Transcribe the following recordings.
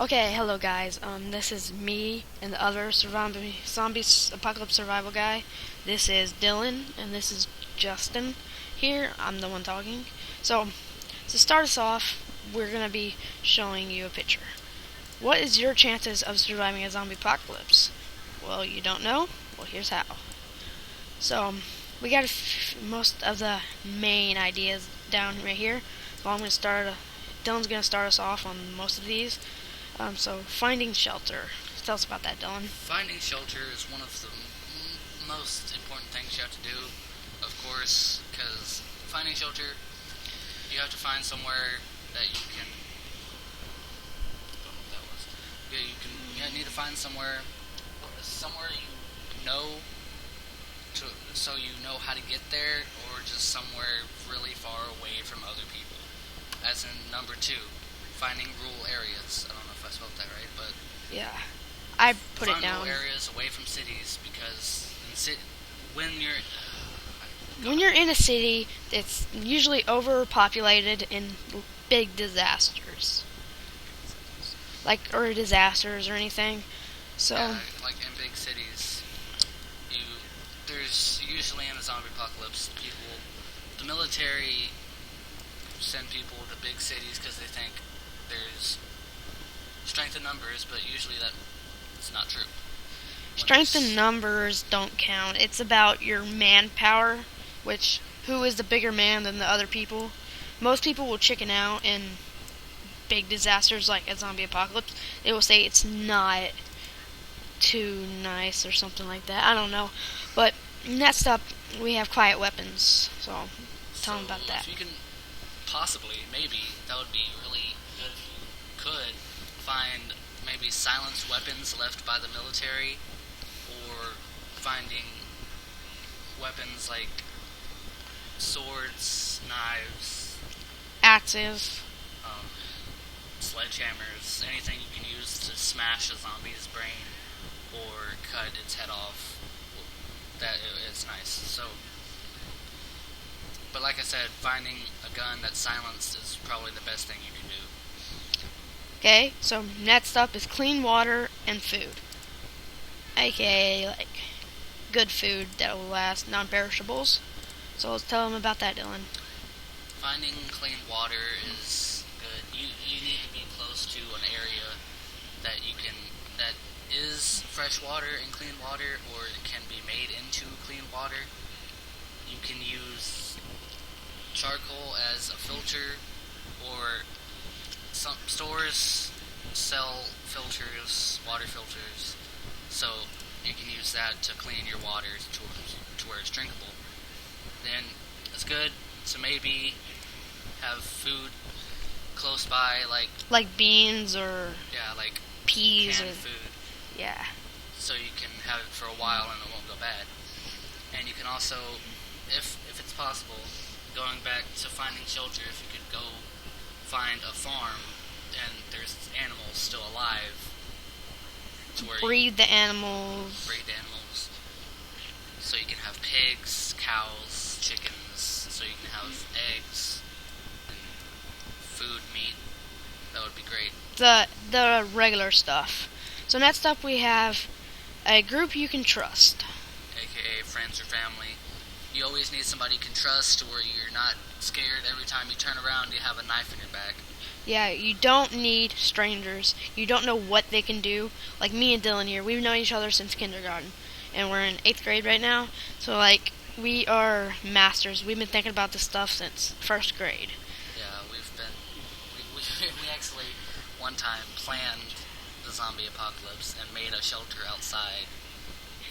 Okay, hello guys. This is me and the other zombie apocalypse survival guy. This is Dylan and this is Justin. Here, I'm the one talking. So, to start us off, we're gonna be showing you a picture. What is your chances of surviving a zombie apocalypse? Well, you don't know. Well, here's how. So, we got most of the main ideas down right here. So Dylan's gonna start us off on most of these. So finding shelter. Tell us about that, Dylan. Finding shelter is one of the most important things you have to do, of course, because finding shelter, you have to find somewhere that you can. Don't know what that was. Yeah, you need to find somewhere you know, so you know how to get there, or just somewhere really far away from other people. As in number 2, finding rural areas. I don't know if I spelled that right, but Yeah, I put it find down. rural areas away from cities because when you're When you're in a city, it's usually overpopulated and big disasters, or disasters or anything. So like in big cities, there's usually in a zombie apocalypse, the military send people to big cities because they think there's strength in numbers, but usually that's not true. strength in numbers don't count. It's about your manpower, who is the bigger man than the other people. Most people will chicken out in big disasters like a zombie apocalypse. They will say it's not too nice or something like that. I don't know. But next up, we have quiet weapons. So tell them about that. If you can maybe that would be really good if you could find maybe silenced weapons left by the military, or finding weapons like swords, knives, Axes. sledgehammers, anything you can use to smash a zombie's brain or cut its head off. That it's nice. So, but like I said, finding a gun that's silenced is probably the best thing you can do. Okay, so next up is clean water and food. AKA, good food that will last, non-perishables. So let's tell them about that, Dylan. Finding clean water is good. You need to be close to an area that is fresh water and clean water, or it can be made into clean water. You can use charcoal as a filter, or some stores sell filters, water filters, so you can use that to clean your water to where it's drinkable. Then it's good to maybe have food close by, Like beans or like peas canned or food, yeah. so you can have it for a while and it won't go bad. And you can also, if it's possible, going back to finding shelter, if you could go find a farm and there's animals still alive, to where Breed the animals. so you can have pigs, cows, chickens, so you can have eggs and food, meat. That would be great. The regular stuff. So next up we have a group you can trust. AKA friends or family. You always need somebody you can trust, to where you're not scared every time you turn around you have a knife in your back. Yeah, you don't need strangers. You don't know what they can do. Like me and Dylan here, we've known each other since kindergarten, and we're in 8th grade right now. So we are masters. We've been thinking about this stuff since 1st grade. Yeah, we actually one time planned the zombie apocalypse and made a shelter outside.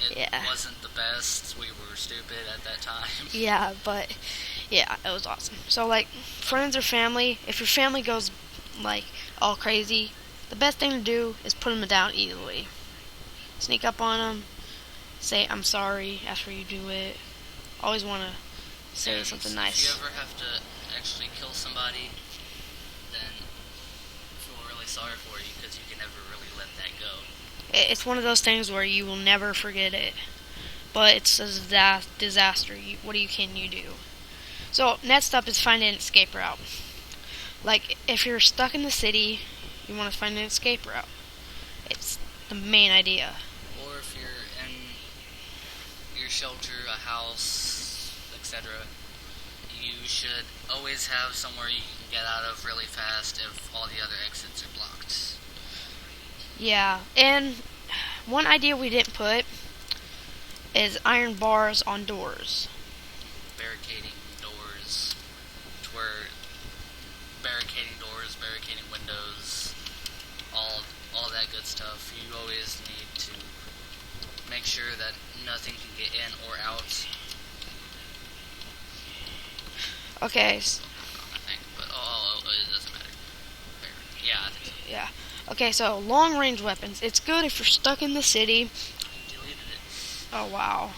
It wasn't the best. We were stupid at that time. Yeah, but yeah, it was awesome. So friends or family, if your family goes all crazy, the best thing to do is put them down easily. Sneak up on them, say I'm sorry after you do it. Always want to say something nice. If you ever have to actually kill somebody, then I feel really sorry for you, because you can never really let that go. It's one of those things where you will never forget it. But it's a disaster. What can you do? So next up is find an escape route. If you're stuck in the city, You want to find an escape route. It's the main idea. Or if you're in your shelter, a house, etc., you should always have somewhere you can get out of really fast if all the other exits are blocked. Yeah, and one idea we didn't put is iron bars on doors. Barricading doors, to where barricading doors, barricading windows, all that good stuff. You always need to make sure that nothing can get in or out. Okay. I think, but it doesn't matter. Yeah, I think so. Yeah. Okay, so long range weapons. It's good if you're stuck in the city. I deleted it. Oh wow.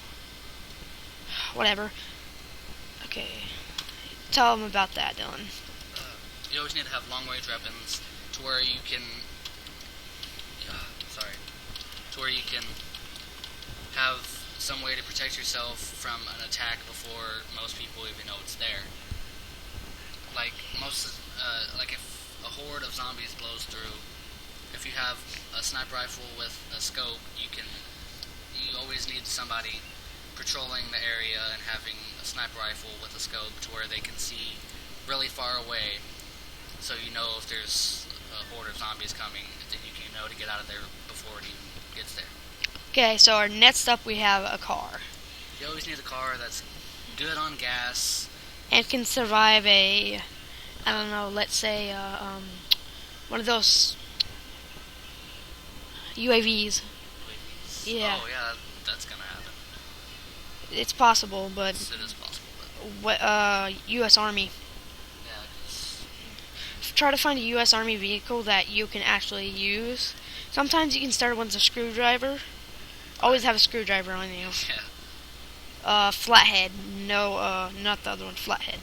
Whatever. Okay. Tell them about that, Dylan. You always need to have long-range weapons to where you can, to where you can have some way to protect yourself from an attack before most people even know it's there. Like like if a horde of zombies blows through, if you have a sniper rifle with a scope, you always need somebody patrolling the area and having a sniper rifle with a scope to where they can see really far away, so you know if there's a horde of zombies coming, then you can know to get out of there before it even gets there. Okay, so our next up we have a car. You always need a car that's good on gas. And can survive a, I don't know, let's say, one of those UAVs. Yeah. Oh yeah, that's gonna happen. It's possible, but It is possible, but what? U.S. Army. yeah, 'cause Try to find a U.S. Army vehicle that you can actually use. Sometimes you can start with a screwdriver. Always have a screwdriver on you. yeah. Flathead. No, not the other one. Flathead.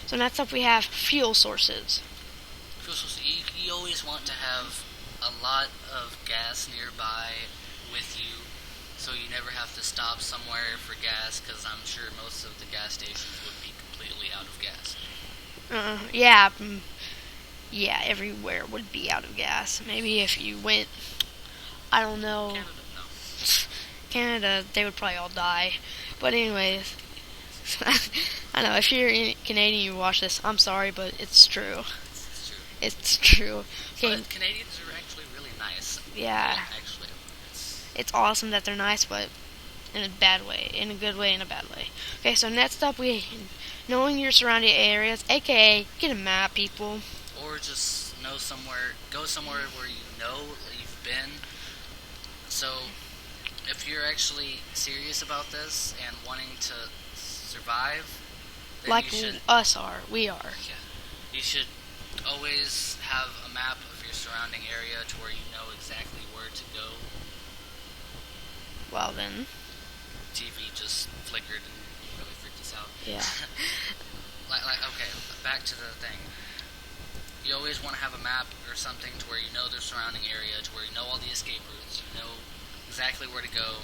So next up we have fuel sources. So you always want to have a lot of gas nearby with you, so you never have to stop somewhere for gas, because I'm sure most of the gas stations would be completely out of gas. Yeah. Yeah, everywhere would be out of gas. Maybe if you went, I don't know, Canada, no. Canada, they would probably all die. But anyways, I know if you're Canadian, you watch this. I'm sorry, but it's true. It's true. It's true. Okay. But Canadians are actually really nice. Yeah. Actually, It's awesome that they're nice, but in a bad way, in a good way, in a bad way. Okay, so next up knowing your surrounding areas, aka get a map, people. or just go somewhere where you know you've been. So, if you're actually serious about this and wanting to survive, then Like you should, we are. you should always have a map of your surrounding area to where you know exactly where to go. Well then, TV just flickered and really freaked us out. yeah. Okay, back to the thing. You always want to have a map or something to where you know the surrounding area, to where you know all the escape routes, you know exactly where to go,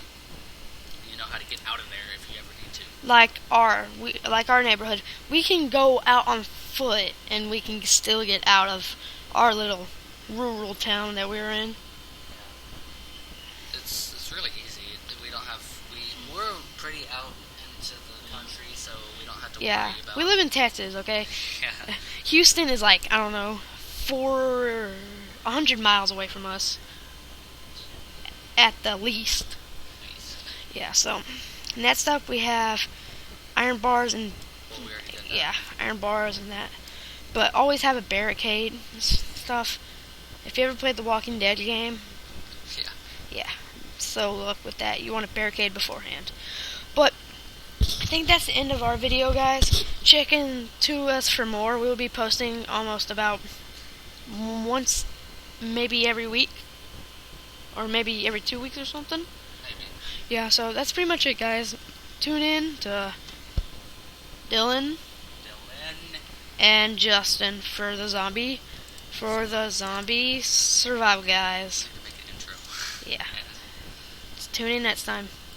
you know how to get out of there if you ever need to. Like our neighborhood, we can go out on foot and we can still get out of our little rural town that we're in. It's really easy. We're pretty out into the country, so we don't have to Yeah, worry about. we live in Texas, okay? Yeah. Houston is like, I don't know, 100 miles away from us. At the least. Yeah, so next up we have iron bars and Well, we already did that. yeah, iron bars and that. But always have a barricade and stuff. If you ever played the Walking Dead game, Yeah. so look with that. You want a barricade beforehand. But I think that's the end of our video, guys. Check in to us for more. We'll be posting almost about once, maybe every week. Or maybe every 2 weeks or something. Maybe. Yeah, so that's pretty much it, guys. Tune in to Dylan and Justin for the zombie survival guys. Need to make an intro. Yeah. Tune in next time.